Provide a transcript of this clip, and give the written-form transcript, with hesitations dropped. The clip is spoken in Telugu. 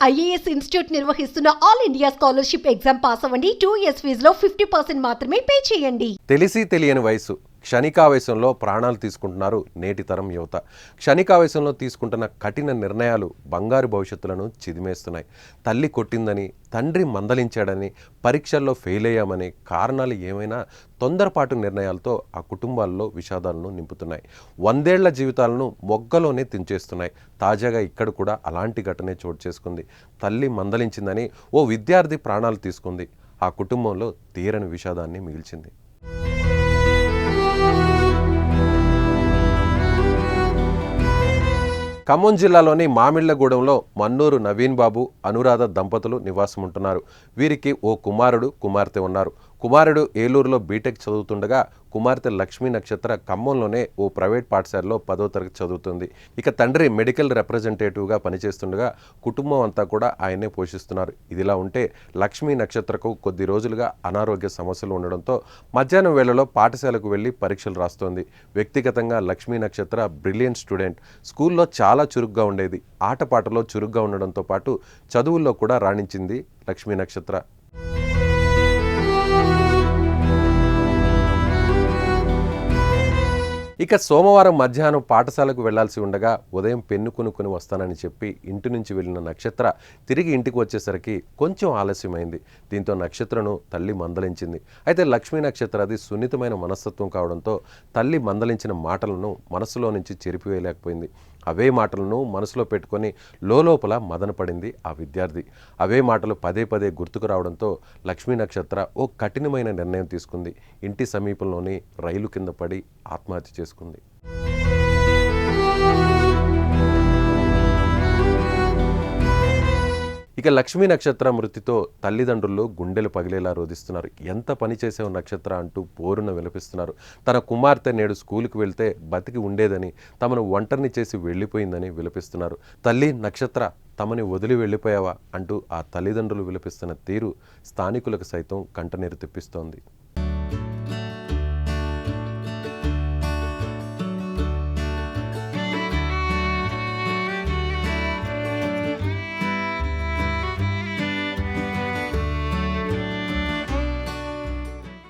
ఐఏఎస్ ఇన్స్టిట్యూట్ నిర్వహిస్తున్న all India scholarship exam pass అవ్వండి. 2 years ఫీజులో 50% మాత్రమే పే చేయండి. తెలిసి తెలియని వయసు క్షణికావేశంలో ప్రాణాలు తీసుకుంటున్నారు నేటి తరం యువత. క్షణికావేశంలో తీసుకుంటున్న కఠిన నిర్ణయాలు బంగారు భవిష్యత్తులను చిదిమేస్తున్నాయి. తల్లి కొట్టిందని, తండ్రి మందలించాడని, పరీక్షల్లో ఫెయిల్ అయ్యామని కారణాలు ఏమైనా తొందరపాటు నిర్ణయాలతో ఆ కుటుంబాల్లో విషాదాలను నింపుతున్నాయి. 100 ఏళ్ల జీవితాలను మొగ్గలోనే తుంచేస్తున్నాయి. తాజాగా ఇక్కడ కూడా అలాంటి ఘటనే చోటు చేసుకుంది. తల్లి మందలించిందని ఓ విద్యార్థి ప్రాణాలు తీసుకుంది. ఆ కుటుంబంలో తీరని విషాదాన్ని మిగిల్చింది. ఖమ్మం జిల్లాలోని మామిళ్లగూడెంలో మన్నూరు నవీన్ బాబు, అనురాధ దంపతులు నివాసం ఉంటున్నారు. వీరికి ఓ కుమారుడు, కుమార్తె ఉన్నారు. కుమారుడు ఏలూరులో బీటెక్ చదువుతుండగా కుమార్తె లక్ష్మీ నక్షత్ర ఖమ్మంలోనే ఓ ప్రైవేట్ పాఠశాలలో 10వ తరగతి చదువుతుంది. ఇక తండ్రి మెడికల్ రిప్రజెంటేటివ్గా పనిచేస్తుండగా కుటుంబం అంతా కూడా ఆయన్నే పోషిస్తున్నారు. ఇదిలా ఉంటే లక్ష్మీ నక్షత్రకు కొద్ది రోజులుగా అనారోగ్య సమస్యలు ఉండడంతో మధ్యాహ్నం వేళలో పాఠశాలకు వెళ్లి పరీక్షలు రాస్తోంది. వ్యక్తిగతంగా లక్ష్మీ నక్షత్ర బ్రిలియంట్ స్టూడెంట్. స్కూల్లో చాలా చురుగ్గా ఉండేది. ఆటపాటలో చురుగ్గా ఉండడంతో పాటు చదువుల్లో కూడా రాణించింది లక్ష్మీ నక్షత్ర. ఇక సోమవారం మధ్యాహ్నం పాఠశాలకు వెళ్లాల్సి ఉండగా ఉదయం పెన్ను కొనుక్కొని వస్తానని చెప్పి ఇంటి నుంచి వెళ్లిన నక్షత్ర తిరిగి ఇంటికి వచ్చేసరికి కొంచెం ఆలస్యమైంది. దీంతో నక్షత్రను తల్లి మందలించింది. అయితే లక్ష్మీ నక్షత్ర అది సున్నితమైన మనస్తత్వం కావడంతో తల్లి మందలించిన మాటలను మనసులో నుంచి చెరిపివేయలేకపోయింది. అవే మాటలను మనసులో పెట్టుకొని లోపల మదనపడింది ఆ విద్యార్థి. అవే మాటలు పదే పదే గుర్తుకు రావడంతో లక్ష్మీ నక్షత్ర ఓ కఠినమైన నిర్ణయం తీసుకుంది. ఇంటి సమీపంలోని రైలు కింద పడి ఆత్మహత్య చేసుకుంది. ఇక లక్ష్మీ నక్షత్ర మృతితో తల్లిదండ్రులు గుండెలు పగిలేలా రోధిస్తున్నారు. ఎంత పని చేసావు నక్షత్ర అంటూ పోరున విలపిస్తున్నారు. తన కుమార్తె నేడు స్కూలుకు వెళ్తే బతికి ఉండేదని, తమను ఒంటరిని చేసి వెళ్ళిపోయిందని విలపిస్తున్నారు. తల్లి నక్షత్ర, తమని వదిలి వెళ్ళిపోయావా అంటూ ఆ తల్లిదండ్రులు విలపిస్తున్న తీరు స్థానికులకు సైతం కంటనీరు తెప్పిస్తోంది.